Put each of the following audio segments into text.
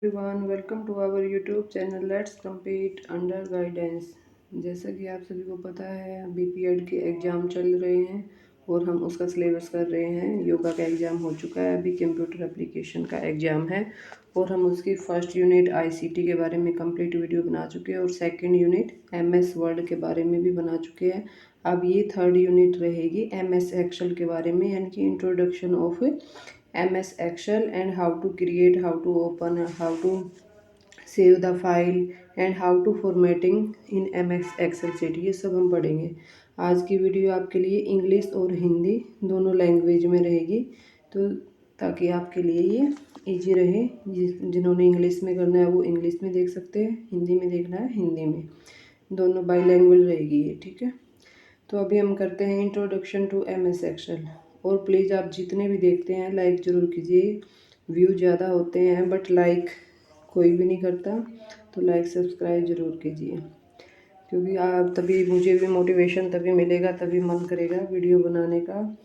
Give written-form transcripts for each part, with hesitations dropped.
Everyone, welcome to our YouTube channel let's compete under guidance. जैसा कि आप सभी को पता है, बीपीएड के एग्ज़ाम चल रहे हैं और हम उसका सिलेबस कर रहे हैं। योगा का एग्ज़ाम हो चुका है, अभी कंप्यूटर एप्लीकेशन का एग्ज़ाम है और हम उसकी फर्स्ट यूनिट आईसीटी के बारे में कंप्लीट वीडियो बना चुके हैं और सेकंड यूनिट एमएस वर्ड के बारे में भी बना चुके हैं। अब ये थर्ड यूनिट रहेगी एमएस एक्सेल के बारे में, यानी कि introduction of MS Excel and how to create, how to open, how to save the file and how to formatting in MS Excel sheet, ये सब हम पढ़ेंगे। आज की वीडियो आपके लिए इंग्लिश और हिंदी दोनों लैंग्वेज में रहेगी, तो ताकि आपके लिए ये इजी रहे। जिन्होंने इंग्लिश में करना है वो इंग्लिश में देख सकते हैं, हिंदी में देखना है हिंदी में, दोनों बाईलैंग्वेज रहेगी ये, ठीक है। तो अभी हम करते हैं इंट्रोडक्शन टू MS एक्सेल। और प्लीज़ आप जितने भी देखते हैं लाइक ज़रूर कीजिए। व्यू ज़्यादा होते हैं बट लाइक कोई भी नहीं करता, तो लाइक सब्सक्राइब ज़रूर कीजिए, क्योंकि आप तभी मुझे भी मोटिवेशन तभी मिलेगा, तभी मन करेगा वीडियो बनाने का।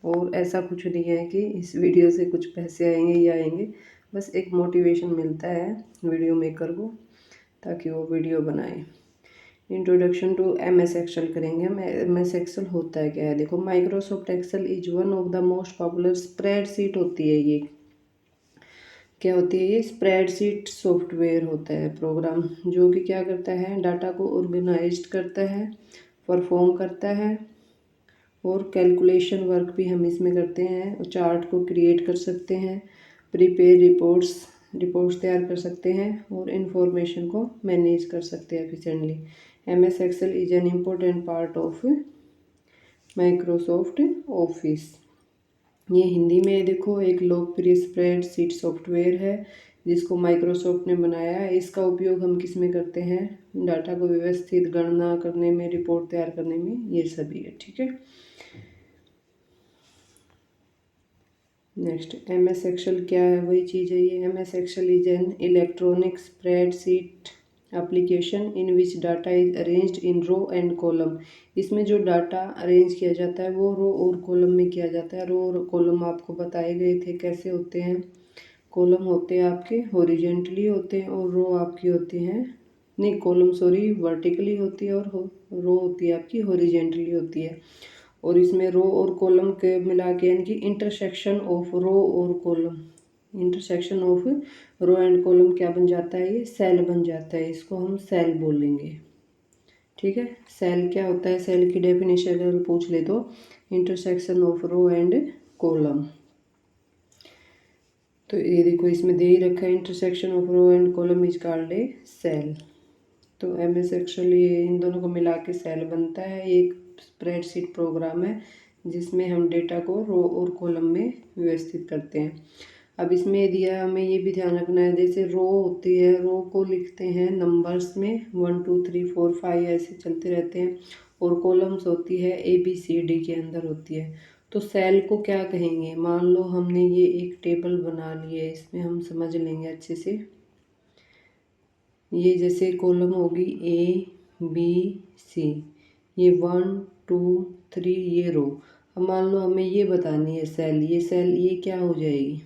और ऐसा कुछ नहीं है कि इस वीडियो से कुछ पैसे आएंगे या आएंगे, बस एक मोटिवेशन मिलता है वीडियो मेकर को ताकि वो वीडियो बनाए। इंट्रोडक्शन टू MS एक्सेल करेंगे हम। MS एक्सेल होता है क्या है, देखो, Microsoft Excel is one of the most popular spreadsheet होती है। ये क्या होती है, ये स्प्रेडशीट सॉफ्टवेयर होता है, प्रोग्राम, जो कि क्या करता है, डाटा को ऑर्गेनाइज्ड करता है, परफॉर्म करता है और कैलकुलेशन वर्क भी हम इसमें करते हैं, और चार्ट को क्रिएट कर सकते हैं, प्रिपेयर रिपोर्ट्स तैयार कर सकते हैं और इन्फॉर्मेशन को मैनेज कर सकते हैं efficiently. MS Excel is an important part of Microsoft Office. ये हिंदी में देखो एक लोकप्रिय स्प्रेडशीट सॉफ्टवेयर है जिसको माइक्रोसॉफ्ट ने बनाया है। इसका उपयोग हम किस में करते हैं, डाटा को व्यवस्थित गणना करने में, रिपोर्ट तैयार करने में, ये सभी है, ठीक है। नेक्स्ट, MS एक्सेल क्या है, वही चीज़ है ये। MS Excel is an electronic spreadsheet application in which data is arranged in row and column. इसमें जो डाटा अरेंज किया जाता है वो रो और कॉलम में किया जाता है। रो और कॉलम आपको बताए गए थे कैसे होते हैं। कॉलम होते हैं आपके हॉरिजेंटली होते हैं और रो आपकी होती हैं, नहीं, कॉलम सॉरी वर्टिकली होती है और रो होती है आपकी हॉरिजेंटली होती है। और इसमें रो और कॉलम के मिला के, यानी कि इंटरसेक्शन ऑफ रो और column, intersection of row and column क्या बन जाता है, ये सेल बन जाता है। इसको हम सेल बोलेंगे, ठीक है। सेल क्या होता है, सेल की डेफिनेशन अगर पूछ ले तो intersection of row and column. तो ये देखो इसमें दे ही रखा है, intersection of row and column is called a cell. तो MS एक्सेल ये इन दोनों को मिला के सेल बनता है। एक स्प्रेडशीट प्रोग्राम है जिसमें हम डेटा को रो और कॉलम में व्यवस्थित करते हैं। अब इसमें दिया हमें ये भी ध्यान रखना है, जैसे रो होती है, रो को लिखते हैं नंबर्स में 1 2 3 4 5 ऐसे चलते रहते हैं, और कॉलम्स होती है ABCD के अंदर होती है। तो सेल को क्या कहेंगे, मान लो हमने ये एक टेबल बना ली है, इसमें हम समझ लेंगे अच्छे से। ये जैसे कॉलम होगी ABC, ये 1 2 3, ये रो। अब मान लो हमें ये बतानी है सेल, ये सेल ये क्या हो जाएगी,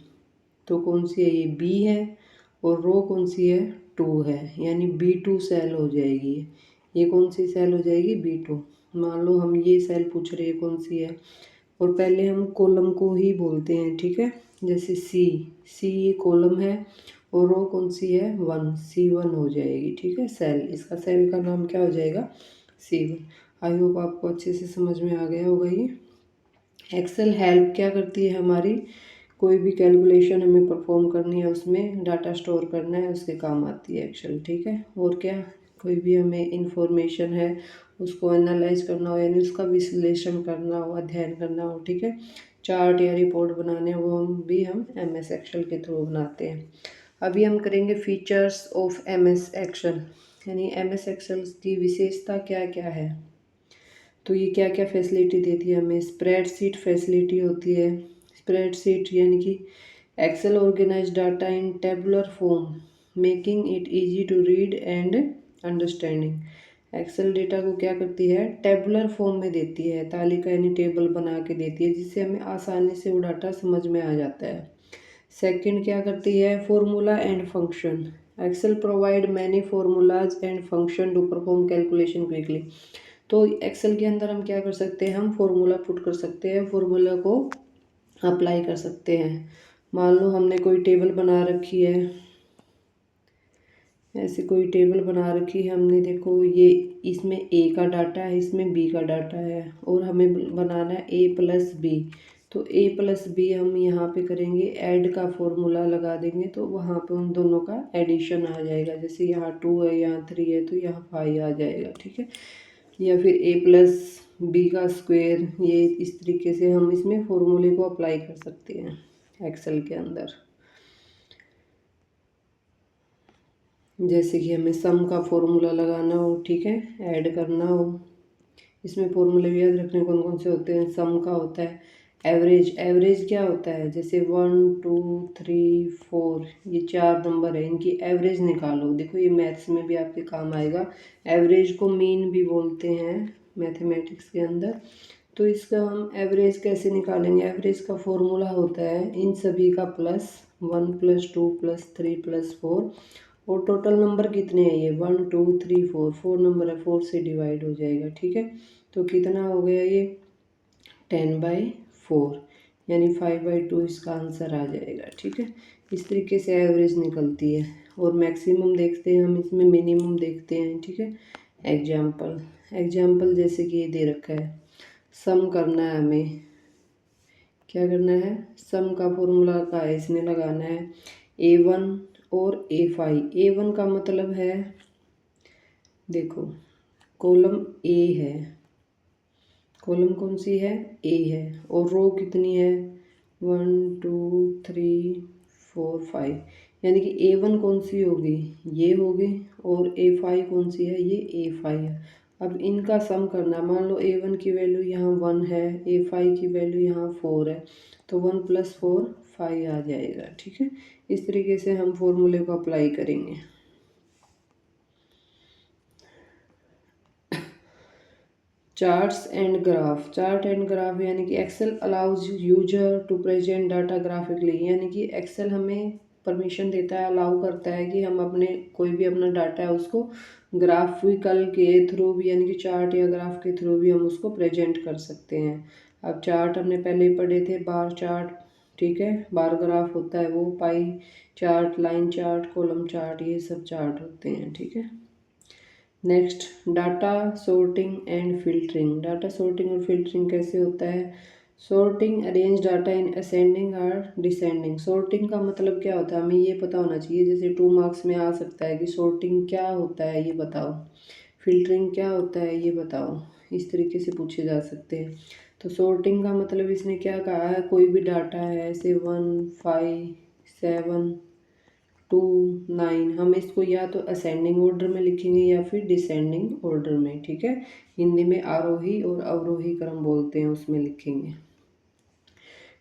तो कौन सी है, ये B है, और रो कौन सी है, 2 है, यानी B2 सेल हो जाएगी। ये कौन सी सेल हो जाएगी, B2। मान लो हम ये सेल पूछ रहे हैं कौन सी है, और पहले हम कॉलम को ही बोलते हैं, ठीक है। जैसे C ये कॉलम है और रो कौन सी है, 1, C1 हो जाएगी, ठीक है। सेल, इसका सेल का नाम क्या हो जाएगा, C1। आई होप आपको अच्छे से समझ में आ गया होगा ये। एक्सेल हेल्प क्या करती है हमारी, कोई भी कैलकुलेशन हमें परफॉर्म करनी है, उसमें डाटा स्टोर करना है, उसके काम आती है एक्सेल, ठीक है। और क्या, कोई भी हमें इंफॉर्मेशन है उसको एनालाइज करना हो, यानी उसका विश्लेषण करना हो, अध्ययन करना हो, ठीक है, चार्ट या रिपोर्ट बनाने, वो हम MS एक्सेल के थ्रू बनाते हैं। अभी हम करेंगे फीचर्स ऑफ MS एक्सेल, यानी MS एक्सेल की विशेषता क्या क्या है। तो ये क्या क्या फैसिलिटी देती है हमें, स्प्रेडशीट फैसिलिटी होती है। स्प्रेडशीट यानी कि Excel organise data in tabular form making it easy to read and understanding. Excel data को क्या करती है, टेबुलर फॉर्म में देती है, तालिका यानी टेबल बना के देती है, जिससे हमें आसानी से वो डाटा समझ में आ जाता है। सेकंड क्या करती है, formula and function. Excel provide many formulas and function to perform calculation quickly. तो एक्सेल के अंदर हम क्या कर सकते हैं, हम फॉर्मूला पुट कर सकते हैं, फॉर्मूला को अप्लाई कर सकते हैं। मान लो हमने कोई टेबल बना रखी है, ऐसे कोई टेबल बना रखी है हमने, देखो ये इसमें ए का डाटा है, इसमें बी का डाटा है, और हमें बनाना है ए प्लस बी। तो ए प्लस बी हम यहाँ पे करेंगे, ऐड का फॉर्मूला लगा देंगे, तो वहाँ पे उन दोनों का एडिशन आ जाएगा। जैसे यहाँ 2 है, यहाँ 3 है, तो यहाँ 5 आ जाएगा, ठीक है। या फिर ए प्लस बी का स्क्वायर, ये इस तरीके से हम इसमें फॉर्मूले को अप्लाई कर सकते हैं एक्सेल के अंदर। जैसे कि हमें सम का फॉर्मूला लगाना हो, ठीक है, ऐड करना हो, इसमें फॉर्मूले भी याद रखने कौन कौन से होते हैं। सम का होता है एवरेज। एवरेज क्या होता है, जैसे 1 2 3 4 ये 4 नंबर है, इनकी एवरेज निकालो। देखो ये मैथ्स में भी आपके काम आएगा। एवरेज को मीन भी बोलते हैं मैथमेटिक्स के अंदर। तो इसका हम एवरेज कैसे निकालेंगे, एवरेज का फॉर्मूला होता है इन सभी का प्लस 1 + 2 + 3 + 4, और टोटल नंबर कितने हैं ये 1 2 3 4, 4 नंबर है, 4 से डिवाइड हो जाएगा, ठीक है। तो कितना हो गया ये 10/4, यानी 5/2 इसका आंसर आ जाएगा, ठीक है। इस तरीके से एवरेज निकलती है। और मैक्सिमम देखते हैं हम, इसमें मिनिमम देखते हैं, ठीक है। एग्जाम्पल जैसे कि ये दे रखा है, सम करना है हमें, क्या करना है, सम का फॉर्मूला का है, इसमें लगाना है A1 और A5। A1 का मतलब है, देखो कॉलम ए है, कॉलम कौन सी है, ए है, और रो कितनी है 1 2 3 4 5, यानी कि A1 कौन सी होगी, ये होगी, और A5 कौन सी है, ये A5 है। अब इनका सम करना, मान लो A1 की वैल्यू यहाँ 1 है, A5 की वैल्यू यहाँ 4 है, तो 1 + 4 5 आ जाएगा, ठीक है। इस तरीके से हम फॉर्मूले को अप्लाई करेंगे। Charts and graph. Chart and graph यानी कि Excel allows user to present data graphically, यानी कि एक्सेल हमें परमिशन देता है, अलाउ करता है कि हम अपने कोई भी अपना डाटा है उसको ग्राफिकल के थ्रू भी, यानी कि चार्ट या ग्राफ के थ्रू भी हम उसको प्रेजेंट कर सकते हैं। अब चार्ट हमने पहले ही पढ़े थे, बार चार्ट, ठीक है, बार ग्राफ होता है वो, pie chart, line chart, column chart, ये सब चार्ट होते हैं, ठीक है। Next, data sorting and filtering. Data sorting और फिल्टरिंग कैसे होता है, sorting arrange data in ascending और डिसेंडिंग। सॉर्टिंग का मतलब क्या होता है, हमें ये पता होना चाहिए, जैसे 2 मार्क्स में आ सकता है कि सॉर्टिंग क्या होता है ये बताओ, फिल्टरिंग क्या होता है ये बताओ, इस तरीके से पूछे जा सकते हैं। तो सॉर्टिंग का मतलब इसने क्या कहा है, कोई भी डाटा है ऐसे 1 5 7 2 9, हम इसको या तो असेंडिंग ऑर्डर में लिखेंगे या फिर डिसेंडिंग ऑर्डर में, ठीक है। हिंदी में आरोही और अवरोही क्रम बोलते हैं, उसमें लिखेंगे।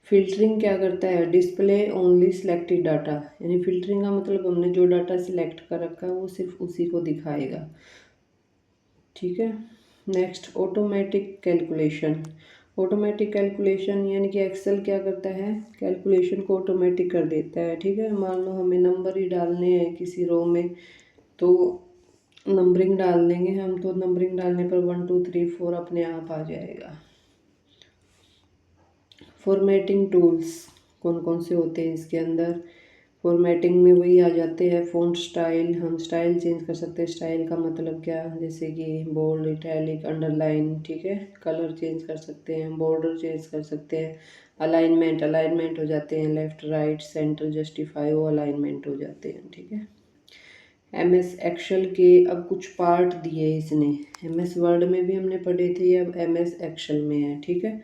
फिल्टरिंग क्या करता है, डिस्प्ले ओनली सिलेक्टेड डाटा, यानी फिल्टरिंग का मतलब हमने जो डाटा सिलेक्ट कर रखा है वो सिर्फ उसी को दिखाएगा, ठीक है। Next, automatic calculation. Automatic calculation यानी कि एक्सेल क्या करता है, कैलकुलेशन को ऑटोमेटिक कर देता है, ठीक है। मान लो हमें नंबर ही डालने हैं किसी रो में, तो नंबरिंग डाल देंगे हम, तो नंबरिंग डालने पर 1 2 3 4 अपने आप आ जाएगा। फॉर्मेटिंग टूल्स कौन कौन से होते हैं इसके अंदर, फॉर्मेटिंग में वही आ जाते हैं, फ़ॉन्ट स्टाइल, हम स्टाइल चेंज कर सकते हैं। स्टाइल का मतलब क्या, जैसे कि बोल्ड, इटैलिक, अंडरलाइन, ठीक है। कलर चेंज कर सकते हैं, बॉर्डर चेंज कर सकते हैं। अलाइनमेंट, अलाइनमेंट हो जाते हैं, लेफ़्ट राइट सेंटर जस्टिफाई, वो अलाइनमेंट हो जाते हैं, ठीक है। MS एक्सेल के अब कुछ पार्ट दिए इसने, MS वर्ड में भी हमने पढ़े थे, अब MS एक्सेल में है, ठीक है।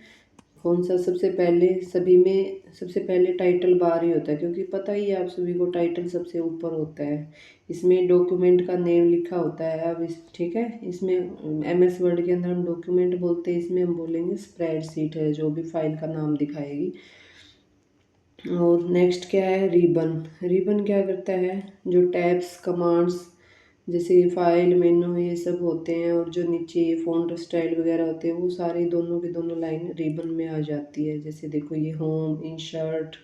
कौन सा, सबसे पहले सभी में सबसे पहले टाइटल बार ही होता है, क्योंकि पता ही है आप सभी को टाइटल सबसे ऊपर होता है। इसमें डॉक्यूमेंट का नेम लिखा होता है। अब इस, ठीक है, इसमें MS वर्ड के अंदर हम डॉक्यूमेंट बोलते हैं, इसमें हम बोलेंगे स्प्रेडशीट है, जो भी फाइल का नाम दिखाएगी। और नेक्स्ट क्या है, रिबन। रिबन क्या करता है, जो टैब्स कमांड्स जैसे फाइल मेनू ये सब होते हैं, और जो नीचे ये फ़ॉन्ट स्टाइल वगैरह होते हैं, वो सारी दोनों की दोनों लाइन रिबन में आ जाती है। जैसे देखो ये home, insert,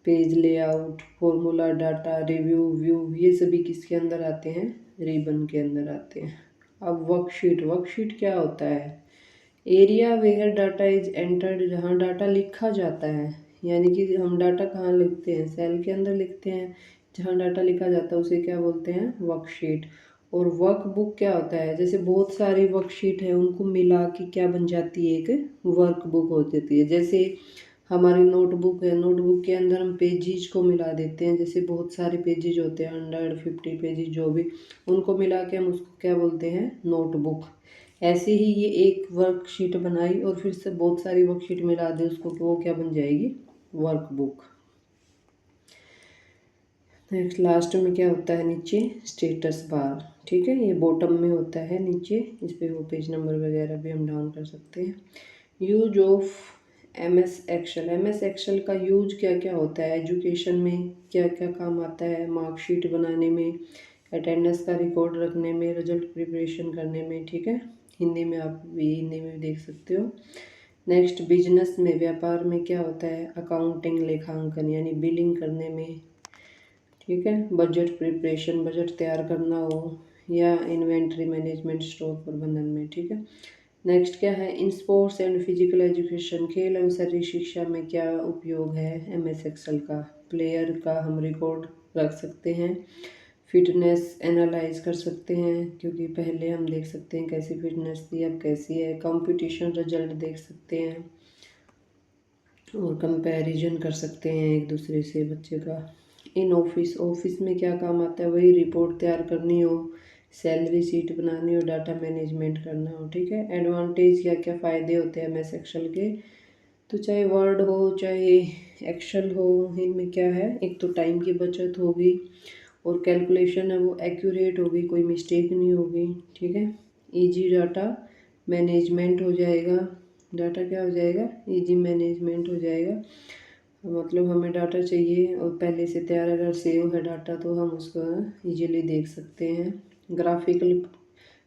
page layout, formula, data, review, view, ये सभी किसके अंदर आते हैं, रिबन के अंदर आते हैं। अब वर्कशीट, वर्कशीट क्या होता है, area where data is entered, जहाँ डाटा लिखा जाता है, यानी कि हम डाटा कहाँ लिखते हैं, सेल के अंदर लिखते हैं, जहाँ डाटा लिखा जाता है उसे क्या बोलते हैं, वर्कशीट। और वर्कबुक क्या होता है, जैसे बहुत सारी वर्कशीट है उनको मिला के क्या बन जाती है, एक वर्कबुक हो जाती है। जैसे हमारी नोटबुक है, नोटबुक के अंदर हम पेजेज को मिला देते हैं, जैसे बहुत सारे पेजेज होते हैं 150 पेजेज जो भी, उनको मिला के हम उसको क्या बोलते हैं, नोटबुक। ऐसे ही ये एक वर्कशीट बनाई और फिर से बहुत सारी वर्कशीट मिला दी उसको, कि वो क्या बन जाएगी, वर्कबुक। नेक्स्ट लास्ट में क्या होता है, नीचे स्टेटस बार, ठीक है, ये बॉटम में होता है नीचे, इस पे वो पेज नंबर वगैरह भी हम डाउन कर सकते हैं। Use of MS Excel, MS Excel का यूज क्या क्या होता है, एजुकेशन में क्या क्या काम आता है, मार्कशीट बनाने में, अटेंडेंस का रिकॉर्ड रखने में, रिजल्ट प्रिपरेशन करने में, ठीक है, हिंदी में आप भी हिंदी में भी देख सकते हो। नेक्स्ट बिजनेस में, व्यापार में क्या होता है, अकाउंटिंग, लेखांकन यानी बिलिंग करने में, ठीक है, बजट प्रिपरेशन, बजट तैयार करना हो, या इन्वेंट्री मैनेजमेंट, स्टॉक प्रबंधन में, ठीक है। नेक्स्ट क्या है, in sports and physical education, खेल एवं शारीरिक शिक्षा में क्या उपयोग है MS एक्सेल का, प्लेयर का हम रिकॉर्ड रख सकते हैं, फिटनेस एनालाइज कर सकते हैं, क्योंकि पहले हम देख सकते हैं कैसी फिटनेस थी अब कैसी है, कंपटीशन रिजल्ट देख सकते हैं और कंपैरिजन कर सकते हैं एक दूसरे से बच्चे का। इन ऑफिस, ऑफिस में क्या काम आता है, वही रिपोर्ट तैयार करनी हो, सैलरी शीट बनानी हो, डाटा मैनेजमेंट करना हो, ठीक है। एडवांटेज क्या क्या फ़ायदे होते हैं MS एक्सेल के, तो चाहे वर्ड हो चाहे एक्सेल हो, इनमें क्या है, एक तो टाइम की बचत होगी और कैलकुलेशन है वो एक्यूरेट होगी, कोई मिस्टेक नहीं होगी, ठीक है। इजी डाटा मैनेजमेंट हो जाएगा, डाटा क्या हो जाएगा, इजी मैनेजमेंट हो जाएगा, मतलब हमें डाटा चाहिए और पहले से तैयार अगर सेव है डाटा तो हम उसको इजीली देख सकते हैं। ग्राफिकल,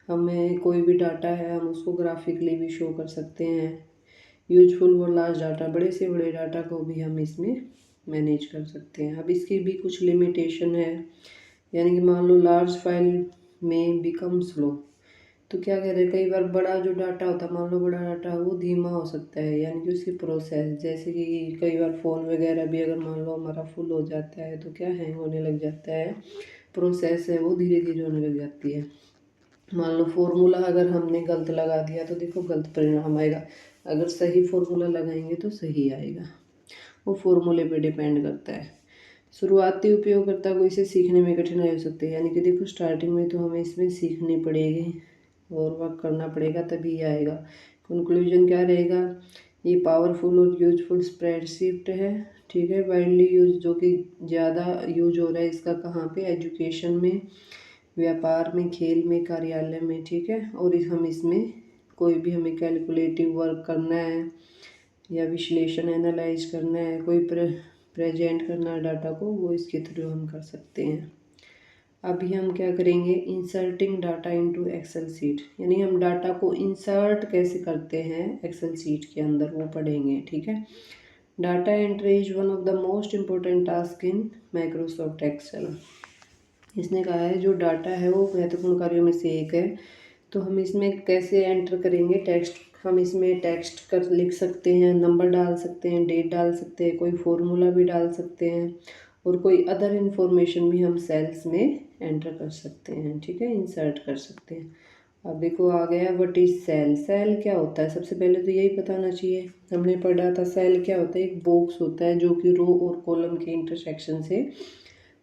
हमें कोई भी डाटा है हम उसको ग्राफिकली भी शो कर सकते हैं। यूजफुल और लार्ज डाटा, बड़े से बड़े डाटा को भी हम इसमें मैनेज कर सकते हैं। अब इसकी भी कुछ लिमिटेशन है, यानी कि मान लो लार्ज फाइल में बिकम स्लो, तो क्या कहते हैं, कई बार बड़ा जो डाटा होता है, मान लो बड़ा डाटा वो धीमा हो सकता है, यानी कि उसकी प्रोसेस, जैसे कि कई बार फ़ोन वगैरह भी अगर मान लो हमारा फुल हो जाता है तो क्या हैंग होने लग जाता है, प्रोसेस है वो धीरे धीरे होने लग जाती है। मान लो फॉर्मूला अगर हमने गलत लगा दिया तो देखो गलत परिणाम आएगा, अगर सही फॉर्मूला लगाएंगे तो सही आएगा, वो फॉर्मूले पे डिपेंड करता है। शुरुआती उपयोगकर्ता को इसे सीखने में कठिनाई हो सकती है, यानी कि देखो स्टार्टिंग में तो हमें इसमें सीखनी पड़ेगी और वर्क करना पड़ेगा तभी आएगा। कंक्लूजन क्या रहेगा, ये पावरफुल और यूजफुल स्प्रेडशीट है, ठीक है, वाइडली यूज, जो कि ज़्यादा यूज हो रहा है इसका कहाँ पे, एजुकेशन में, व्यापार में, खेल में, कार्यालय में, ठीक है। और हम इसमें कोई भी हमें कैलकुलेटिव वर्क करना है या विश्लेषण एनालाइज करना है, कोई प्रेजेंट करना है डाटा को, वो इसके थ्रू हम कर सकते हैं। अभी हम क्या करेंगे, inserting data into Excel sheet, यानी हम डाटा को इंसर्ट कैसे करते हैं एक्सेल सीट के अंदर, वो पढ़ेंगे, ठीक है। Data entry is one of the most important task in Microsoft Excel. इसने कहा है जो डाटा है वो महत्वपूर्ण कार्यों में से एक है, तो हम इसमें कैसे एंटर करेंगे, टेक्स्ट, हम इसमें टेक्स्ट कर लिख सकते हैं, नंबर डाल सकते हैं, डेट डाल सकते हैं, कोई फॉर्मूला भी डाल सकते हैं और कोई अदर इन्फॉर्मेशन भी हम सेल्स में एंटर कर सकते हैं, ठीक है, इंसर्ट कर सकते हैं। अब देखो आ गया व्हाट इज सेल, सेल क्या होता है, सबसे पहले तो यही पता होना चाहिए, हमने पढ़ा था सेल क्या होता है, एक बॉक्स होता है जो कि रो और कॉलम के इंटरसेक्शन से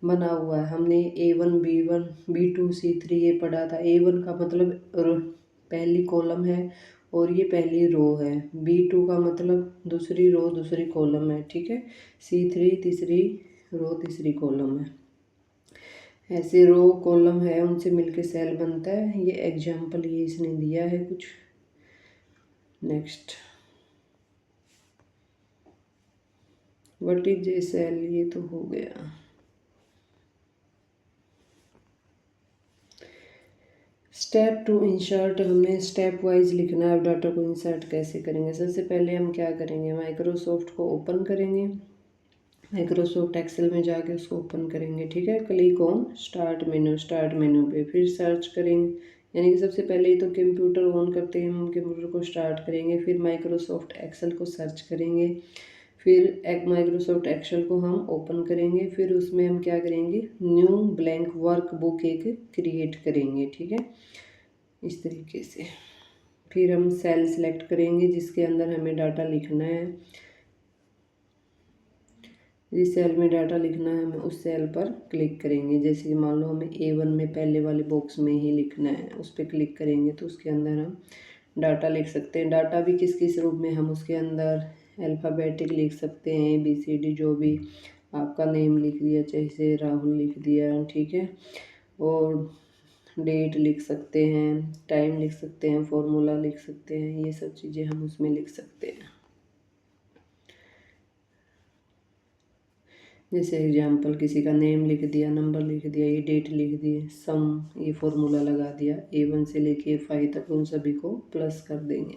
बना हुआ है। हमने A1 B1 B2 C3 ये पढ़ा था। A1 का मतलब पहली कॉलम है और ये पहली रो है, B2 का मतलब दूसरी रो दूसरी कॉलम है, ठीक है, C3 तीसरी रो तीसरी कॉलम है। ऐसे रो कॉलम है उनसे मिलके सेल बनता है, ये एग्जाम्पल ये इसने दिया है कुछ। Next what is a cell, ये तो हो गया। स्टेप टू इंसर्ट, हमें स्टेप वाइज लिखना है डाटा को इंसर्ट कैसे करेंगे। सबसे पहले हम क्या करेंगे, माइक्रोसॉफ्ट को ओपन करेंगे, माइक्रोसॉफ्ट एक्सेल में जाके उसको ओपन करेंगे, ठीक है। क्लिक ऑन स्टार्ट मेनू पे फिर सर्च करेंगे, यानी कि सबसे पहले ही तो कंप्यूटर ऑन करते हैं, हम कंप्यूटर को स्टार्ट करेंगे, फिर माइक्रोसॉफ्ट एक्सेल को सर्च करेंगे, फिर एक माइक्रोसॉफ्ट एक्सेल को हम ओपन करेंगे, फिर उसमें हम क्या करेंगे, न्यू ब्लैंक वर्कबुक एक क्रिएट करेंगे, ठीक है, इस तरीके से। फिर हम सेल सेलेक्ट करेंगे जिसके अंदर हमें डाटा लिखना है, जिस सेल में डाटा लिखना है हमें उस सेल पर क्लिक करेंगे। जैसे कि मान लो हमें A1 में पहले वाले बॉक्स में ही लिखना है, उस पर क्लिक करेंगे तो उसके अंदर हम डाटा लिख सकते हैं। डाटा भी किस किस रूप में, हम उसके अंदर अल्फ़ाबेटिक लिख सकते हैं, ABCD, जो भी आपका नेम लिख दिया, जैसे राहुल लिख दिया, ठीक है, और डेट लिख सकते हैं, टाइम लिख सकते हैं, फॉर्मूला लिख सकते हैं, ये सब चीज़ें हम उसमें लिख सकते हैं। जैसे एग्जाम्पल किसी का नेम लिख दिया, नंबर लिख दिया, ये डेट लिख दी, सम, ये फॉर्मूला लगा दिया, A1 से लेके A5 तक उन सभी को प्लस कर देंगे।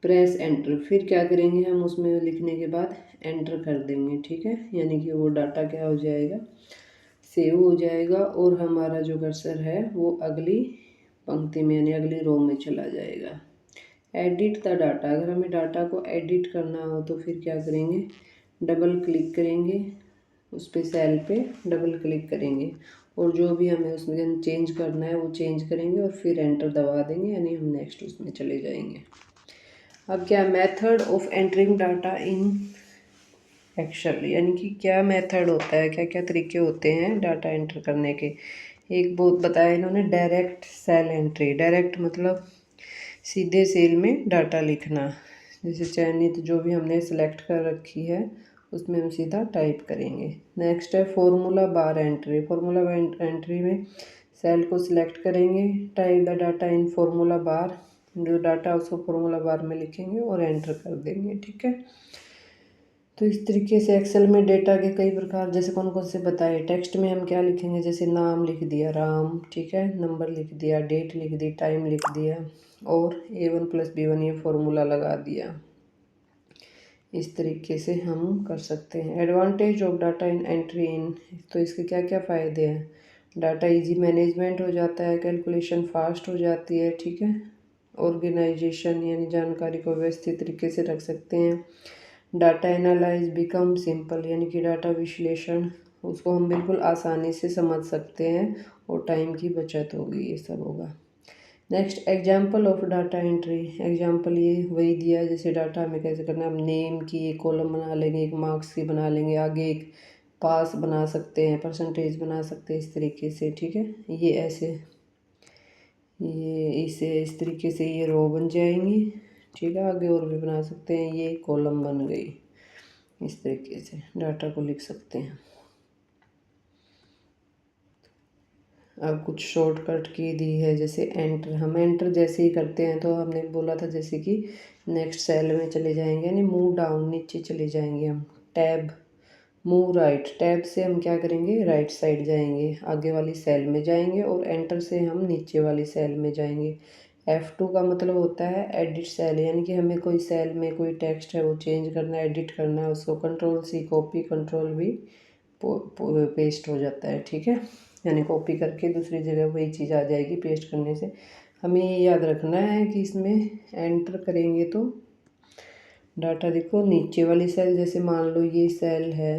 प्रेस एंटर, फिर क्या करेंगे, हम उसमें लिखने के बाद एंटर कर देंगे, ठीक है, यानी कि वो डाटा क्या हो जाएगा, सेव हो जाएगा, और हमारा जो कर्सर है वो अगली पंक्ति में यानी अगली रो में चला जाएगा। एडिट द डाटा, अगर हमें डाटा को एडिट करना हो तो फिर क्या करेंगे, डबल क्लिक करेंगे, उस पे सेल पे डबल क्लिक करेंगे, और जो भी हमें उसमें चेंज करना है वो चेंज करेंगे, और फिर एंटर दबा देंगे, यानी हम नेक्स्ट उसमें चले जाएंगे। अब क्या, method of entering data in Excel, यानी कि क्या मेथड होता है, क्या क्या तरीके होते हैं डाटा एंटर करने के। एक बहुत बताया इन्होंने, डायरेक्ट सेल एंट्री, डायरेक्ट मतलब सीधे सेल में डाटा लिखना, जैसे चयनित जो भी हमने सेलेक्ट कर रखी है उसमें हम सीधा टाइप करेंगे। नेक्स्ट है formula bar entry, formula entry में सेल को सिलेक्ट करेंगे, type the data in formula bar, जो डाटा उसको फॉर्मूला बार में लिखेंगे और एंटर कर देंगे, ठीक है। तो इस तरीके से एक्सेल में डेटा के कई प्रकार, जैसे कौन कौन से बताए, टेक्स्ट में हम क्या लिखेंगे, जैसे नाम लिख दिया राम, ठीक है, नंबर लिख दिया, डेट लिख दी, टाइम लिख दिया, और A1 + B1 ये फॉर्मूला लगा दिया। इस तरीके से हम कर सकते हैं। Advantage of data in entry in, तो इसके क्या क्या फ़ायदे हैं, डाटा इजी मैनेजमेंट हो जाता है, कैलकुलेशन फास्ट हो जाती है, ठीक है, ऑर्गेनाइजेशन यानी जानकारी को व्यवस्थित तरीके से रख सकते हैं, डाटा एनालाइज बिकम सिंपल, यानी कि डाटा विश्लेषण उसको हम बिल्कुल आसानी से समझ सकते हैं, और टाइम की बचत होगी, ये सब होगा। Next example of data entry, example ये वही दिया, जैसे डाटा हमें कैसे करना है, हम नेम की एक कॉलम बना लेंगे, एक मार्क्स की बना लेंगे, आगे एक पास बना सकते हैं, परसेंटेज बना सकते हैं, इस तरीके से, ठीक है, ये ऐसे, ये इसे इस तरीके से ये रो बन जाएंगी, ठीक है, आगे और भी बना सकते हैं, ये कॉलम बन गई, इस तरीके से डाटा को लिख सकते हैं। अब कुछ शॉर्टकट की दी है, जैसे एंटर, हम एंटर जैसे ही करते हैं तो हमने बोला था जैसे कि नेक्स्ट सेल में चले जाएंगे, यानी मूव डाउन, नीचे चले जाएंगे हम, टैब, मूव राइट, टैब से हम क्या करेंगे, राइट साइड जाएंगे, आगे वाली सेल में जाएंगे, और एंटर से हम नीचे वाली सेल में जाएंगे। F2 का मतलब होता है एडिट सेल, यानी कि हमें कोई सेल में कोई टेक्स्ट है वो चेंज करना है, एडिट करना है, उसको Ctrl+C कॉपी, Ctrl+V पेस्ट हो जाता है, ठीक है, यानी कॉपी करके दूसरी जगह वही चीज़ आ जाएगी पेस्ट करने से। हमें ये याद रखना है कि इसमें एंटर करेंगे तो डाटा, देखो नीचे वाली सेल, जैसे मान लो ये सेल है,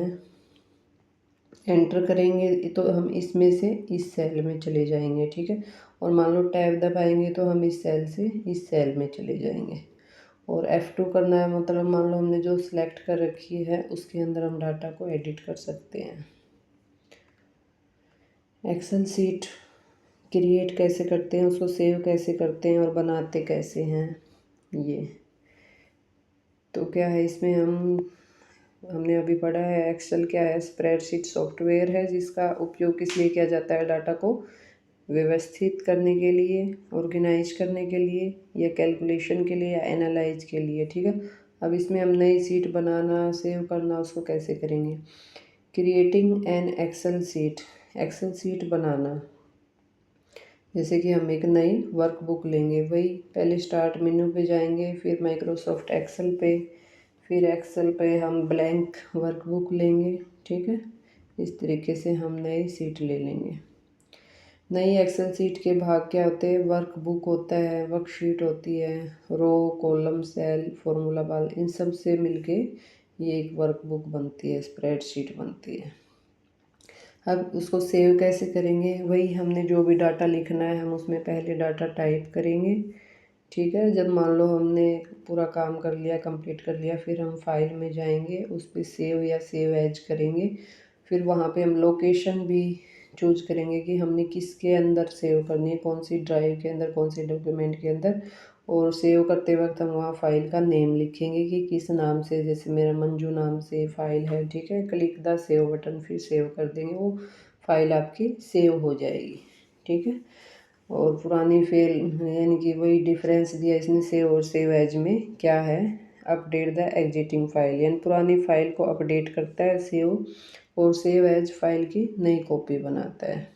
एंटर करेंगे तो हम इसमें से इस सेल में चले जाएंगे, ठीक है, और मान लो टैब दबाएंगे तो हम इस सेल से इस सेल में चले जाएंगे, और F2 करना है, मतलब मान लो हमने जो सिलेक्ट कर रखी है उसके अंदर हम डाटा को एडिट कर सकते हैं। एक्सेल सीट क्रिएट कैसे करते हैं, उसको सेव कैसे करते हैं और बनाते कैसे हैं, ये तो क्या है, इसमें हमने अभी पढ़ा है, एक्सेल क्या है, स्प्रेडशीट सॉफ्टवेयर है जिसका उपयोग किस लिए किया जाता है, डाटा को व्यवस्थित करने के लिए, ऑर्गेनाइज करने के लिए, या कैलकुलेशन के लिए, या एनालाइज के लिए, ठीक है। अब इसमें हम नई सीट बनाना, सेव करना, उसको कैसे करेंगे, creating an excel sheet, excel sheet बनाना, जैसे कि हम एक नई वर्कबुक लेंगे, वही पहले स्टार्ट मेन्यू पे जाएंगे, फिर माइक्रोसॉफ्ट एक्सेल पे, फिर एक्सेल पे हम ब्लैंक वर्कबुक लेंगे, ठीक है। इस तरीके से हम नई सीट ले लेंगे। नई एक्सेल सीट के भाग क्या होते हैं, वर्कबुक होता है, वर्कशीट होती है, रो, कॉलम, सेल, फॉर्मूला बार, इन सब से मिलके ये एक वर्कबुक बनती है, स्प्रेडशीट बनती है। अब उसको सेव कैसे करेंगे, वही हमने जो भी डाटा लिखना है हम उसमें पहले डाटा टाइप करेंगे, ठीक है। जब मान लो हमने पूरा काम कर लिया, कंप्लीट कर लिया, फिर हम फाइल में जाएंगे, उस पर सेव या सेव एज करेंगे। फिर वहाँ पे हम लोकेशन भी चूज करेंगे कि हमने किसके अंदर सेव करनी है, कौन सी ड्राइव के अंदर, कौन सी डॉक्यूमेंट के अंदर। और सेव करते वक्त हम वहाँ फाइल का नेम लिखेंगे कि किस नाम से, जैसे मेरा मंजू नाम से फाइल है, ठीक है। क्लिक द सेव बटन, फिर सेव कर देंगे, वो फाइल आपकी सेव हो जाएगी, ठीक है। और पुरानी फेल यानी कि वही डिफरेंस दिया इसने सेव और सेव एज में क्या है, अपडेट द एग्जिटिंग फाइल, यानी पुरानी फाइल को अपडेट करता है सेव, और सेव एज फाइल की नई कॉपी बनाता है।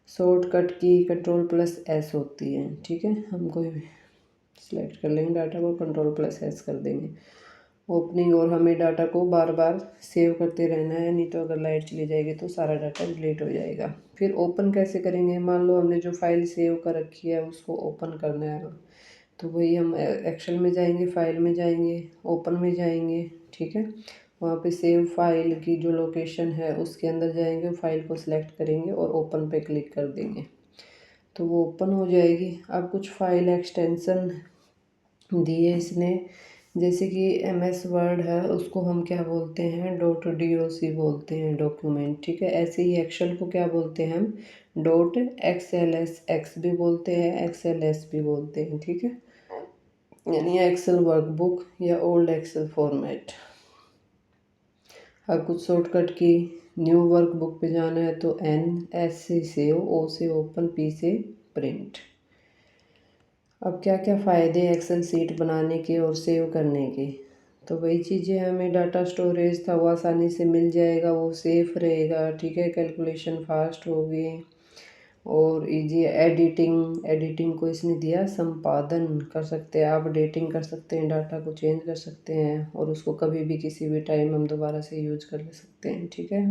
शॉर्टकट की Ctrl+S होती है, ठीक है। हम कोई भी सिलेक्ट कर लेंगे डाटा को, Ctrl+S कर देंगे ओपनिंग, और हमें डाटा को बार बार सेव करते रहना है, नहीं तो अगर लाइट चली जाएगी तो सारा डाटा डिलीट हो जाएगा। फिर ओपन कैसे करेंगे, मान लो हमने जो फाइल सेव कर रखी है उसको ओपन करना है, तो वही हम एक्सेल में जाएंगे, फाइल में जाएंगे, ओपन में जाएंगे, ठीक है। वहाँ पे सेव फाइल की जो लोकेशन है उसके अंदर जाएंगे, फाइल को सिलेक्ट करेंगे और ओपन पे क्लिक कर देंगे, तो वो ओपन हो जाएगी। अब कुछ फाइल एक्सटेंशन दिए इसने, जैसे कि MS वर्ड है उसको हम क्या बोलते हैं, .doc बोलते हैं डॉक्यूमेंट, ठीक है। ऐसे ही एक्सेल को क्या बोलते हैं हम, .xlsx भी बोलते हैं, XLS भी बोलते हैं, ठीक है। यानी एक्सेल वर्कबुक या ओल्ड एक्सेल फॉर्मेट। अब कुछ शॉर्टकट की, न्यू वर्कबुक पे जाना है तो NS से सेव, O से ओपन, P से प्रिंट। अब क्या क्या फ़ायदे एक्सेल सीट बनाने के और सेव करने के, तो वही चीज़ें, हमें डाटा स्टोरेज था वो आसानी से मिल जाएगा, वो सेफ रहेगा, ठीक है। कैलकुलेशन फास्ट होगी, और इजी एडिटिंग को इसने दिया संपादन कर सकते हैं आप, डेटिंग कर सकते हैं, डाटा को चेंज कर सकते हैं, और उसको कभी भी किसी भी टाइम हम दोबारा से यूज कर ले सकते हैं, ठीक है।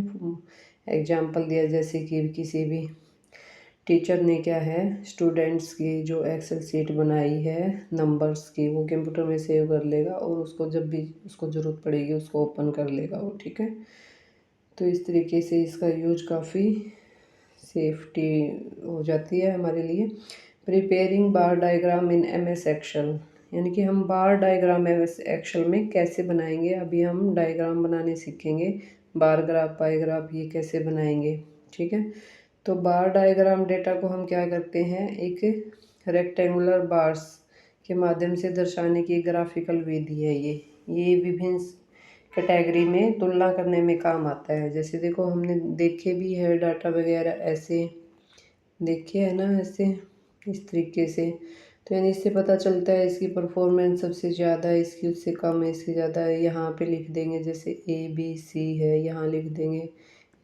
एग्जाम्पल दिया, जैसे कि किसी भी टीचर ने क्या है, स्टूडेंट्स की जो एक्सेल सीट बनाई है नंबर्स की, वो कंप्यूटर में सेव कर लेगा, और उसको जब भी उसको ज़रूरत पड़ेगी उसको ओपन कर लेगा वो, ठीक है। तो इस तरीके से इसका यूज काफ़ी सेफ्टी हो जाती है हमारे लिए। Preparing bar diagram in MS Excel, यानी कि हम बार डायग्राम MS एक्सेल में कैसे बनाएंगे, अभी हम डायग्राम बनाने सीखेंगे, बार ग्राफ, पाई ग्राफ, ये कैसे बनाएंगे, ठीक है। तो बार डायग्राम डेटा को हम क्या करते हैं, एक रेक्टेंगुलर बार्स के माध्यम से दर्शाने की ग्राफिकल विधि है ये विभिन्न कैटेगरी में तुलना करने में काम आता है। जैसे देखो हमने देखे भी है डाटा वगैरह, ऐसे देखे है ना, ऐसे इस तरीके से, तो यानी इससे पता चलता है इसकी परफॉर्मेंस सबसे ज़्यादा है, इसकी उससे कम है, इसकी ज़्यादा है, यहाँ पे लिख देंगे, जैसे ABC है, यहाँ लिख देंगे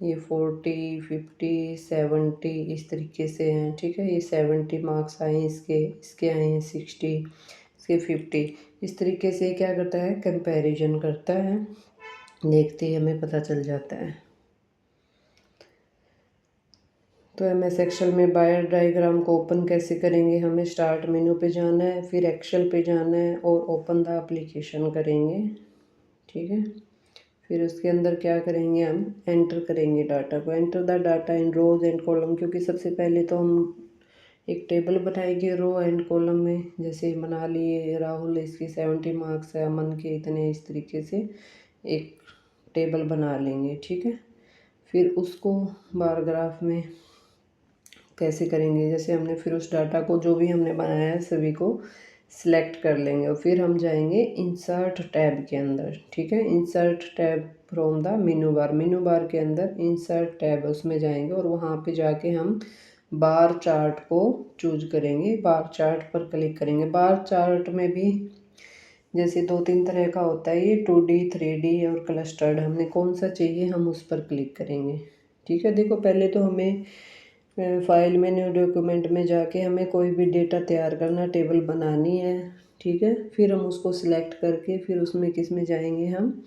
ये 40, 50, 70 इस तरीके से हैं, ठीक है। ये 70 मार्क्स आए हैं इसके, इसके आए हैं 60, इसके 50, इस तरीके से क्या करता है, कंपैरिजन करता है, देखते ही हमें पता चल जाता है। तो MS एक्सेल में बायर डायग्राम को ओपन कैसे करेंगे, हमें स्टार्ट मेनू पे जाना है, फिर एक्सेल पे जाना है और ओपन द एप्लीकेशन करेंगे, ठीक है। फिर उसके अंदर क्या करेंगे, हम एंटर करेंगे डाटा को, enter the data in rows and column, क्योंकि सबसे पहले तो हम एक टेबल बनाएंगे रो एंड कॉलम में, जैसे बना लिए राहुल इसकी 70 मार्क्स है, अमन के इतने, इस तरीके से एक टेबल बना लेंगे, ठीक है। फिर उसको बार ग्राफ में कैसे करेंगे, जैसे हमने फिर उस डाटा को जो भी हमने बनाया है सभी को सिलेक्ट कर लेंगे, और फिर हम जाएंगे इंसर्ट टैब के अंदर, ठीक है। इंसर्ट टैब फ्रॉम द मेनू बार के अंदर इंसर्ट टैब, उसमें जाएंगे और वहाँ पे जाके हम बार चार्ट को चूज करेंगे, बार चार्ट पर क्लिक करेंगे। बार चार्ट में भी जैसे 2-3 तरह का होता है, ये 2D 3D और क्लस्टर्ड, हमने कौन सा चाहिए हम उस पर क्लिक करेंगे, ठीक है। देखो पहले तो हमें फाइल में न्यू डॉक्यूमेंट में जाके हमें कोई भी डेटा तैयार करना, टेबल बनानी है, ठीक है। फिर हम उसको सिलेक्ट करके फिर उसमें किस में जाएंगे, हम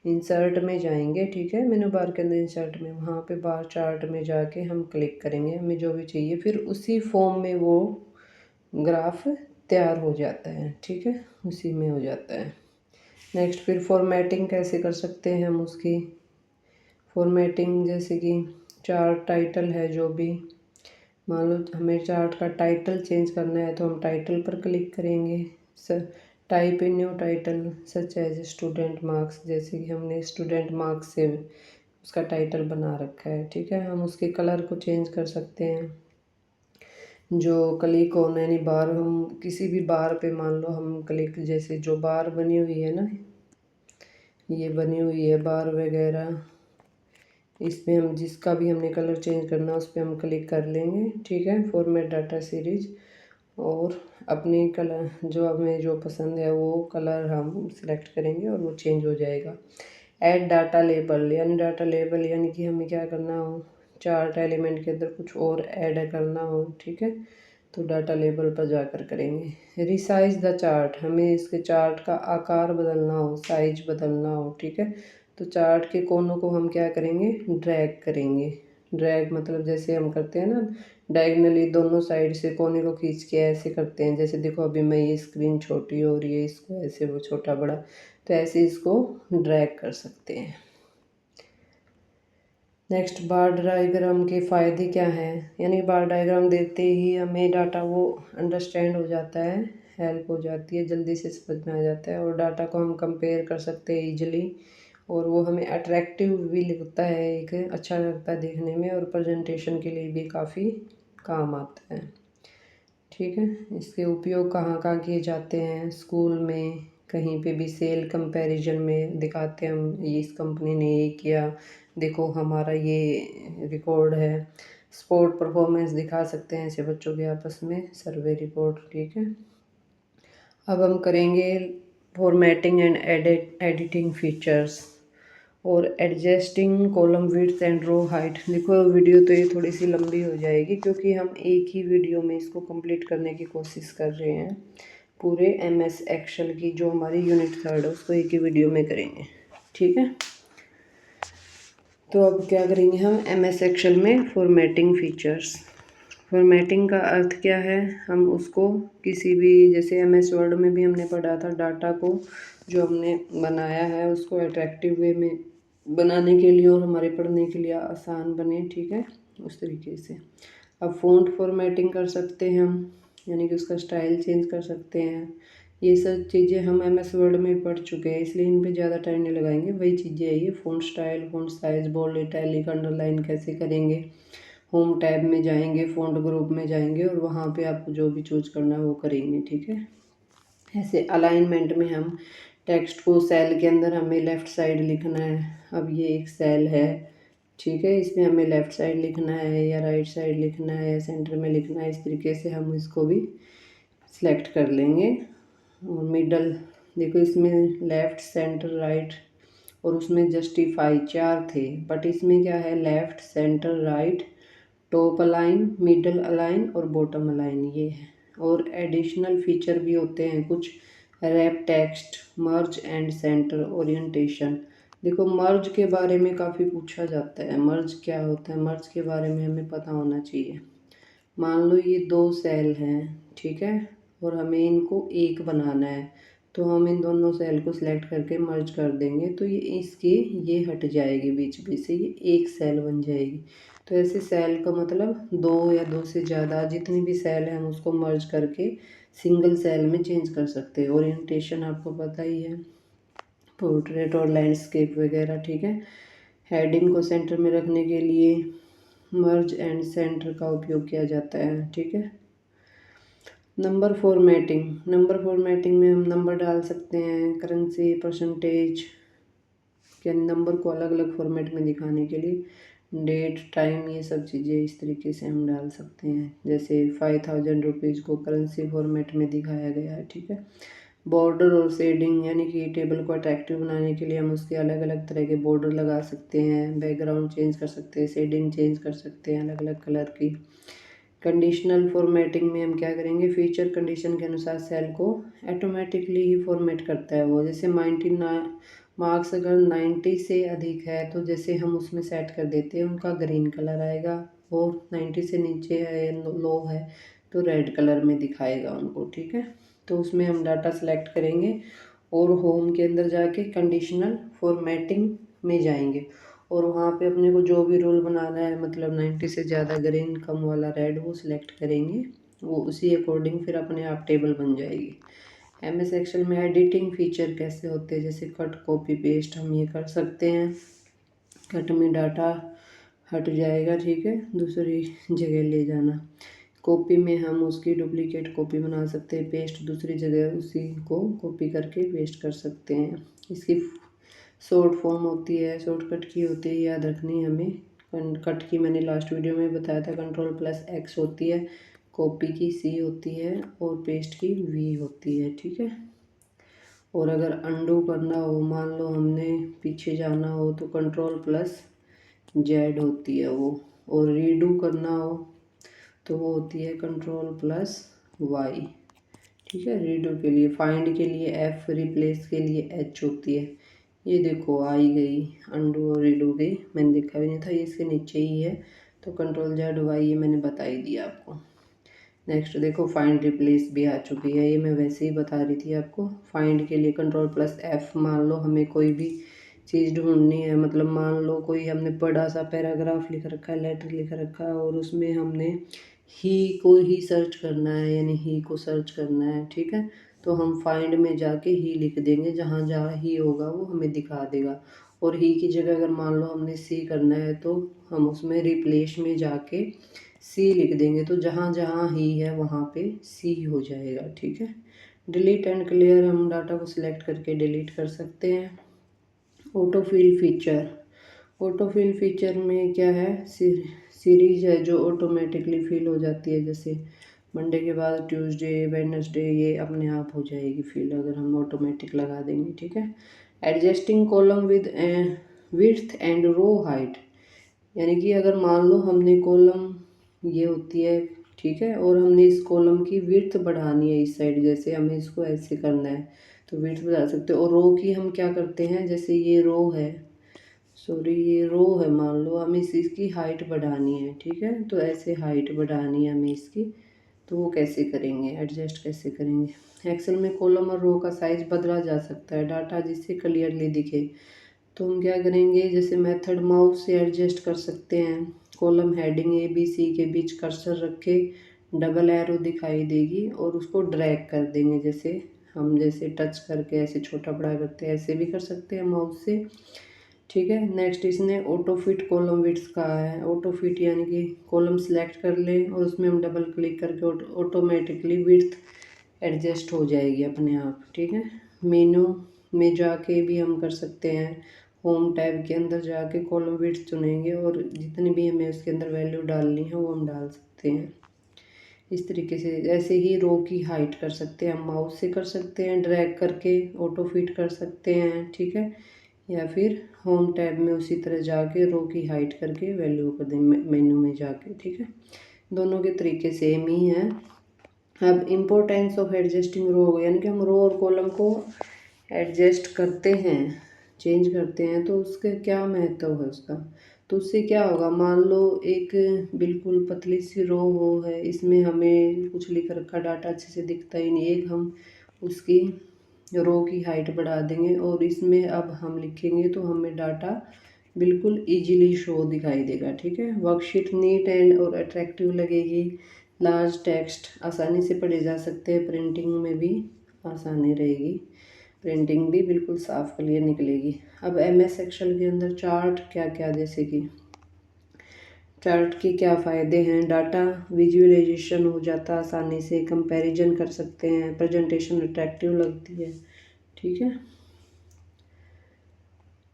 इंसर्ट में जाएंगे, ठीक है। मेनू बार के अंदर इंसर्ट में, वहाँ पे बार चार्ट में जाके हम क्लिक करेंगे हमें जो भी चाहिए, फिर उसी फॉर्म में वो ग्राफ तैयार हो जाता है, ठीक है, उसी में हो जाता है। नेक्स्ट फिर फॉर्मेटिंग कैसे कर सकते हैं हम उसकी। फॉर्मेटिंग जैसे कि चार्ट टाइटल है, जो भी मान लो हमें चार्ट का टाइटल चेंज करना है तो हम टाइटल पर क्लिक करेंगे। Type in new title such as student marks, जैसे कि हमने स्टूडेंट मार्क्स से उसका टाइटल बना रखा है, ठीक है। हम उसके कलर को चेंज कर सकते हैं। जो क्लिक होना यानी बार, हम किसी भी बार पे मान लो हम क्लिक, जैसे जो बार बनी हुई है ना, ये बनी हुई है बार वगैरह, इसमें हम जिसका भी हमने कलर चेंज करना है उस पर हम क्लिक कर लेंगे, ठीक है। फॉर्मेट डाटा सीरीज, और अपनी कलर जो हमें जो पसंद है वो कलर हम सिलेक्ट करेंगे और वो चेंज हो जाएगा। ऐड डाटा लेबल, यानी डाटा लेबल यानी कि हमें क्या करना हो, चार्ट एलिमेंट के अंदर कुछ और ऐड करना हो, ठीक है, तो डाटा लेबल पर जाकर करेंगे। रिसाइज द चार्ट, हमें इसके चार्ट का आकार बदलना हो, साइज बदलना हो, ठीक है, तो चार्ट के कोनों को हम क्या करेंगे, ड्रैग करेंगे। ड्रैग मतलब जैसे हम करते हैं ना डायगनली, दोनों साइड से कोने को खींच के ऐसे करते हैं। जैसे देखो अभी मैं ये स्क्रीन छोटी हो रही है, इसको ऐसे वो छोटा बड़ा, तो ऐसे इसको ड्रैग कर सकते हैं। नेक्स्ट बार डायग्राम के फ़ायदे क्या हैं, यानी बार डायग्राम देखते ही हमें डाटा वो अंडरस्टैंड हो जाता है, हेल्प हो जाती है, जल्दी से समझ में आ जाता है, और डाटा को हम कंपेयर कर सकते हैं ईजिली, और वो हमें अट्रैक्टिव भी लगता है, एक अच्छा लगता है देखने में, और प्रेजेंटेशन के लिए भी काफ़ी काम आता है, ठीक है। इसके उपयोग कहाँ कहाँ किए जाते हैं, स्कूल में, कहीं पे भी सेल कंपैरिजन में दिखाते हैं हम, ये इस कंपनी ने ये किया, देखो हमारा ये रिकॉर्ड है। स्पोर्ट परफॉर्मेंस दिखा सकते हैं ऐसे बच्चों के आपस में, सर्वे रिपोर्ट, ठीक है। अब हम करेंगे फॉर्मेटिंग एंड एडिटिंग फीचर्स और adjusting column width and row height. देखो वीडियो तो ये थोड़ी सी लंबी हो जाएगी क्योंकि हम एक ही वीडियो में इसको कंप्लीट करने की कोशिश कर रहे हैं। पूरे MS एक्सेल की जो हमारी यूनिट 3 है उसको एक ही वीडियो में करेंगे, ठीक है। तो अब क्या करेंगे हम MS एक्सेल में फॉर्मेटिंग फीचर्स। फॉर्मेटिंग का अर्थ क्या है, हम उसको किसी भी, जैसे MS वर्ड में भी हमने पढ़ा था, डाटा को जो हमने बनाया है उसको अट्रैक्टिव वे में बनाने के लिए और हमारे पढ़ने के लिए आसान बने, ठीक है, उस तरीके से। अब फ़ॉन्ट फॉर्मेटिंग कर सकते हैं हम, यानी कि उसका स्टाइल चेंज कर सकते हैं। ये सब चीज़ें हम MS वर्ड में पढ़ चुके हैं, इसलिए इन पे ज़्यादा टाइम नहीं लगाएंगे। वही चीज़ें है ये, font style, font size, bold, italic, underline कैसे करेंगे। होम टैब में जाएंगे, फ़ॉन्ट ग्रुप में जाएंगे और वहाँ पे आपको जो भी चूज़ करना है वो करेंगे, ठीक है। ऐसे अलाइनमेंट में हम टेक्स्ट को सेल के अंदर हमें लेफ़्ट साइड लिखना है। अब ये एक सेल है, ठीक है, इसमें हमें लेफ़्ट साइड लिखना है या राइट साइड लिखना है या सेंटर में लिखना है, इस तरीके से हम इसको भी सिलेक्ट कर लेंगे। और मिडल, देखो इसमें लेफ़्ट, सेंटर, राइट, और उसमें जस्टिफाई 4 थे, बट इसमें क्या है, left, centre, right, top align, middle align और बॉटम अलाइन, ये है। और एडिशनल फीचर भी होते हैं कुछ, wrap text, merge and centre orientation. देखो मर्ज के बारे में काफ़ी पूछा जाता है, मर्ज क्या होता है, मर्ज के बारे में हमें पता होना चाहिए। मान लो ये 2 सेल हैं, ठीक है, और हमें इनको एक बनाना है, तो हम इन दोनों सेल को सिलेक्ट करके मर्ज कर देंगे, तो ये इसकी ये हट जाएगी बीच बीच से, ये एक सेल बन जाएगी। तो ऐसे सेल का मतलब 2 या 2 से ज़्यादा जितनी भी सेल है हम उसको मर्ज करके सिंगल सेल में चेंज कर सकते हैं। ओरिएंटेशन आपको पता ही है, पोर्ट्रेट और लैंडस्केप वगैरह, ठीक है। हेडिंग को सेंटर में रखने के लिए मर्ज एंड सेंटर का उपयोग किया जाता है, ठीक है। नंबर फॉर्मेटिंग, नंबर फॉर्मेटिंग में हम नंबर डाल सकते हैं, करेंसी, परसेंटेज, यानी नंबर को अलग अलग फॉर्मेट में दिखाने के लिए, डेट, टाइम, ये सब चीज़ें इस तरीके से हम डाल सकते हैं। जैसे 5000 रुपीज़ को करेंसी फॉर्मेट में दिखाया गया है, ठीक है। बॉर्डर और शेडिंग, यानी कि टेबल को अट्रैक्टिव बनाने के लिए हम उसके अलग अलग तरह के बॉर्डर लगा सकते हैं, बैकग्राउंड चेंज कर सकते हैं, शेडिंग चेंज कर सकते हैं अलग अलग कलर की। कंडीशनल फॉर्मेटिंग में हम क्या करेंगे, फीचर कंडीशन के अनुसार सेल को ऑटोमेटिकली ही फॉर्मेट करता है वो। जैसे 99 मार्क्स अगर 90 से अधिक है तो जैसे हम उसमें सेट कर देते हैं उनका ग्रीन कलर आएगा, और 90 से नीचे है, लो है, तो रेड कलर में दिखाएगा उनको। ठीक है, तो उसमें हम डाटा सेलेक्ट करेंगे और होम के अंदर जाके कंडीशनल फॉर्मेटिंग में जाएंगे, और वहाँ पे अपने को जो भी रोल बनाना है, मतलब 90 से ज़्यादा ग्रीन, कम वाला रेड, वो सिलेक्ट करेंगे। वो उसी अकॉर्डिंग फिर अपने आप टेबल बन जाएगी। MS एक्सेल में एडिटिंग फीचर कैसे होते हैं, जैसे कट कॉपी पेस्ट हम ये कर सकते हैं। कट में डाटा हट जाएगा, ठीक है, दूसरी जगह ले जाना। कॉपी में हम उसकी डुप्लीकेट कॉपी बना सकते हैं, पेस्ट दूसरी जगह उसी को कॉपी करके पेस्ट कर सकते हैं। इसकी शॉर्ट फॉर्म होती है, शॉर्टकट की होती है, याद रखनी है हमें। कट की मैंने लास्ट वीडियो में बताया था, Ctrl+X होती है, कॉपी की C होती है, और पेस्ट की V होती है। ठीक है, और अगर अंडू करना हो, मान लो हमने पीछे जाना हो, तो Ctrl+Z होती है वो, और रीडू करना हो तो वो होती है Ctrl+Y। ठीक है, रीडू के लिए, फाइंड के लिए F, रिप्लेस के लिए H होती है। ये देखो आई गई, अंडू और रीडू गई, मैंने देखा भी नहीं था, ये इसके नीचे ही है, तो Ctrl+Z+Y ये मैंने बता ही दिया आपको। नेक्स्ट देखो, फाइंड रिप्लेस भी आ चुकी है, ये मैं वैसे ही बता रही थी आपको। फाइंड के लिए Ctrl+F, मान लो हमें कोई भी चीज़ ढूंढनी है, मतलब मान लो कोई हमने बड़ा सा पैराग्राफ लिख रखा है, लेटर लिख रखा है, और उसमें हमने ही को ही सर्च करना है, यानी ही को सर्च करना है। ठीक है, तो हम फाइंड में जाके ही लिख देंगे, जहाँ जहाँ ही होगा वो हमें दिखा देगा। और ही की जगह अगर मान लो हमने सी करना है तो हम उसमें रिप्लेस में जाके सी लिख देंगे, तो जहाँ जहाँ ही है वहाँ पे सी हो जाएगा। ठीक है, डिलीट एंड क्लियर हम डाटा को सिलेक्ट करके डिलीट कर सकते हैं। ऑटोफिल फीचर, ऑटोफिल फीचर में क्या है, सीरीज है जो ऑटोमेटिकली फिल हो जाती है। जैसे मंडे के बाद ट्यूसडे, वेडनेसडे, ये अपने आप हो जाएगी फिल अगर हम ऑटोमेटिक लगा देंगे। ठीक है, adjusting column with width and row height, यानी कि अगर मान लो हमने कॉलम ये होती है, ठीक है, और हमने इस कॉलम की विड्थ बढ़ानी है इस साइड, जैसे हमें इसको ऐसे करना है तो विड्थ बढ़ा सकते हो। और रो की हम क्या करते हैं, जैसे ये रो है, सॉरी ये रो है, मान लो हमें इसकी हाइट बढ़ानी है। ठीक है, तो ऐसे हाइट बढ़ानी है हमें इसकी, तो वो कैसे करेंगे, एडजस्ट कैसे करेंगे। एक्सेल में कॉलम और रो का साइज बदला जा सकता है डाटा जिससे क्लियरली दिखे, तो हम क्या करेंगे, जैसे मेथड माउस से एडजस्ट कर सकते हैं। कॉलम हेडिंग ABC के बीच कर्सर रखे, डबल एरो दिखाई देगी, और उसको ड्रैग कर देंगे, जैसे हम जैसे टच करके ऐसे छोटा बड़ा करते हैं, ऐसे भी कर सकते हैं माउस से। ठीक है, नेक्स्ट इसने ऑटो फिट कॉलम विड्थ कहा है। ऑटो फिट यानी कि कॉलम सेलेक्ट कर लें और उसमें हम डबल क्लिक करके ऑटोमेटिकली विड्थ एडजस्ट हो जाएगी अपने आप। ठीक है, मेनू में जाके भी हम कर सकते हैं। होम टैब के अंदर जाके कॉलम विड्थ चुनेंगे, और जितनी भी हमें उसके अंदर वैल्यू डालनी है वो हम डाल सकते हैं। इस तरीके से ऐसे ही रो की हाइट कर सकते हैं, हम माउस से कर सकते हैं, ड्रैग करके ऑटो फिट कर सकते हैं। ठीक है, या फिर होम टैब में उसी तरह जाके रो की हाइट करके वैल्यू कर दें मेन्यू में जाके। ठीक है, दोनों के तरीके सेम ही हैं। अब इम्पोर्टेंस ऑफ एडजस्टिंग रो, यानी कि हम रो और कॉलम को एडजस्ट करते हैं, चेंज करते हैं, तो उसका क्या महत्व है उसका। तो उससे क्या होगा, मान लो एक बिल्कुल पतली सी रो हो है, इसमें हमें कुछ लिख रखा, डाटा अच्छे से दिखता ही नहीं, एक हम उसकी रो की हाइट बढ़ा देंगे और इसमें अब हम लिखेंगे तो हमें डाटा बिल्कुल इजीली शो दिखाई देगा। ठीक है, वर्कशीट नीट एंड और अट्रैक्टिव लगेगी, लार्ज टेक्स्ट आसानी से पढ़े जा सकते हैं, प्रिंटिंग में भी आसानी रहेगी, प्रिंटिंग भी बिल्कुल साफ क्लियर निकलेगी। अब MS एक्सेल के अंदर चार्ट क्या क्या, जैसे कि चार्ट के क्या फ़ायदे हैं, डाटा विजुअलाइजेशन हो जाता आसानी से, कंपैरिजन कर सकते हैं, प्रेजेंटेशन अट्रैक्टिव लगती है। ठीक है,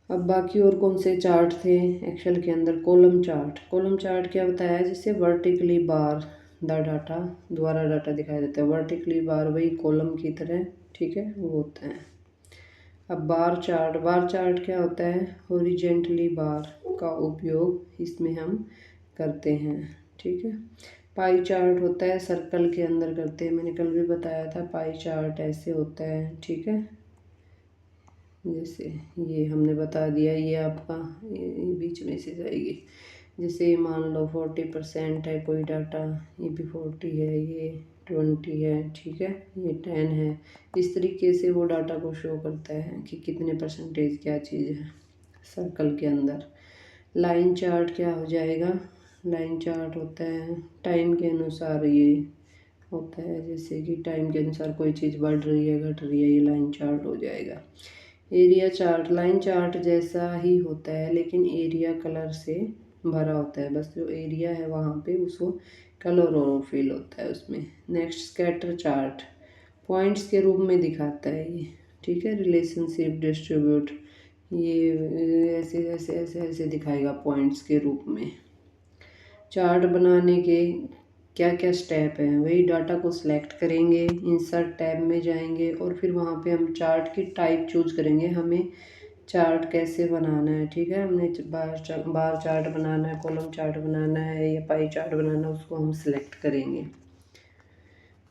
अब बाकी और कौन से चार्ट थे एक्सेल के अंदर, कॉलम चार्ट। कॉलम चार्ट क्या बताया है, जिससे वर्टिकली बार द डाटा द्वारा डाटा दिखाया जाता है, वर्टिकली बार वही कॉलम की तरह। ठीक है, वो होता है। अब बार चार्ट, बार चार्ट क्या होता है, हॉरिजेंटली बार का उपयोग इसमें हम करते हैं। ठीक है, पाई चार्ट होता है सर्कल के अंदर करते हैं, मैंने कल भी बताया था पाई चार्ट ऐसे होता है, ठीक है। जैसे ये हमने बता दिया, ये आपका ये बीच में से जाएगी। जैसे मान लो 40% है कोई डाटा, ये भी 40 है, ये 20 है, ठीक है, ये 10 है। इस तरीके से वो डाटा को शो करता है कि कितने परसेंटेज क्या चीज़ है सर्कल के अंदर। लाइन चार्ट क्या हो जाएगा, लाइन चार्ट होता है टाइम के अनुसार, ये होता है जैसे कि टाइम के अनुसार कोई चीज़ बढ़ रही है घट रही है, ये लाइन चार्ट हो जाएगा। एरिया चार्ट लाइन चार्ट जैसा ही होता है लेकिन एरिया कलर से भरा होता है, बस जो एरिया है वहाँ पे उसको कलर और फील होता है उसमें। नेक्स्ट स्कैटर चार्ट पॉइंट्स के रूप में दिखाता है ये, ठीक है। रिलेशनशिप डिस्ट्रीब्यूट, ये ऐसे ऐसे ऐसे ऐसे दिखाएगा पॉइंट्स के रूप में। चार्ट बनाने के क्या क्या स्टेप हैं, वही डाटा को सिलेक्ट करेंगे, इंसर्ट टैब में जाएंगे और फिर वहाँ पे हम चार्ट की टाइप चूज करेंगे, हमें चार्ट कैसे बनाना है, ठीक है। हमने बार चार्ट बनाना है, कॉलम चार्ट बनाना है या पाई चार्ट बनाना है, उसको हम सिलेक्ट करेंगे।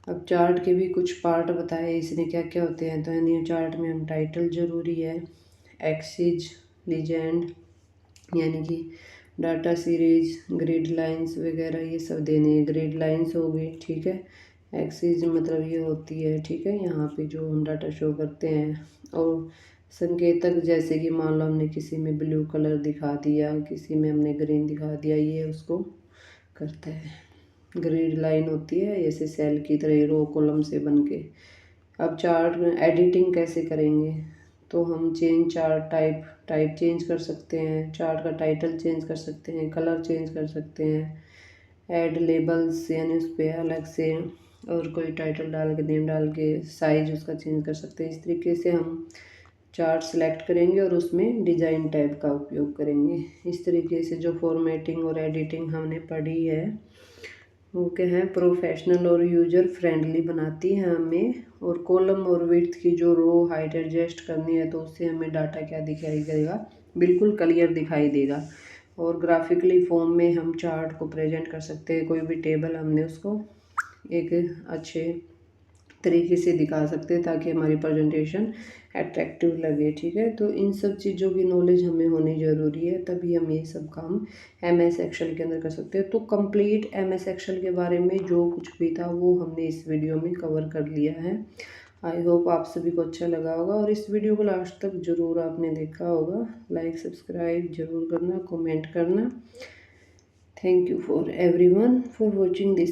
अब चार्ट के भी कुछ पार्ट बताए इसने क्या क्या होते हैं, तो न्यू चार्ट में हम टाइटल ज़रूरी है, एक्सिस, लीजेंड यानी कि डाटा सीरीज, ग्रिड लाइंस वगैरह ये सब देने हैं। ग्रिड लाइंस हो गई, ठीक है। एक्सिस मतलब ये होती है, ठीक है, यहाँ पे जो हम डाटा शो करते हैं। और संकेतक जैसे कि मान लो हमने किसी में ब्लू कलर दिखा दिया, किसी में हमने ग्रीन दिखा दिया, ये उसको करता है। ग्रिड लाइन होती है ऐसे सेल की तरह रो कॉलम से बन के। अब चार्ट में एडिटिंग कैसे करेंगे, तो हम चेंज चार्ट टाइप चेंज कर सकते हैं, चार्ट का टाइटल चेंज कर सकते हैं, कलर चेंज कर सकते हैं, ऐड लेबल्स यानी उस पर अलग से और कोई टाइटल डाल के नेम डाल के साइज उसका चेंज कर सकते हैं। इस तरीके से हम चार्ट सेलेक्ट करेंगे और उसमें डिज़ाइन टैब का उपयोग करेंगे। इस तरीके से जो फॉर्मेटिंग और एडिटिंग हमने पढ़ी है वो क्या है, प्रोफेशनल और यूजर फ्रेंडली बनाती है हमें। और कॉलम और विड्थ की जो रो हाइट एडजस्ट करनी है तो उससे हमें डाटा क्या दिखाई देगा, बिल्कुल क्लियर दिखाई देगा। और ग्राफिकली फॉर्म में हम चार्ट को प्रेजेंट कर सकते हैं, कोई भी टेबल हमने उसको एक अच्छे तरीके से दिखा सकते हैं ताकि हमारी प्रेजेंटेशन अट्रैक्टिव लगे, ठीक है। तो इन सब चीज़ों की नॉलेज हमें होनी ज़रूरी है, तभी हम ये सब काम MS एक्सेल के अंदर कर सकते हैं। तो कंप्लीट MS एक्सेल के बारे में जो कुछ भी था वो हमने इस वीडियो में कवर कर लिया है। आई होप आप सभी को अच्छा लगा होगा और इस वीडियो को लास्ट तक ज़रूर आपने देखा होगा। लाइक सब्सक्राइब ज़रूर करना, कमेंट करना। Thank you for everyone for watching this.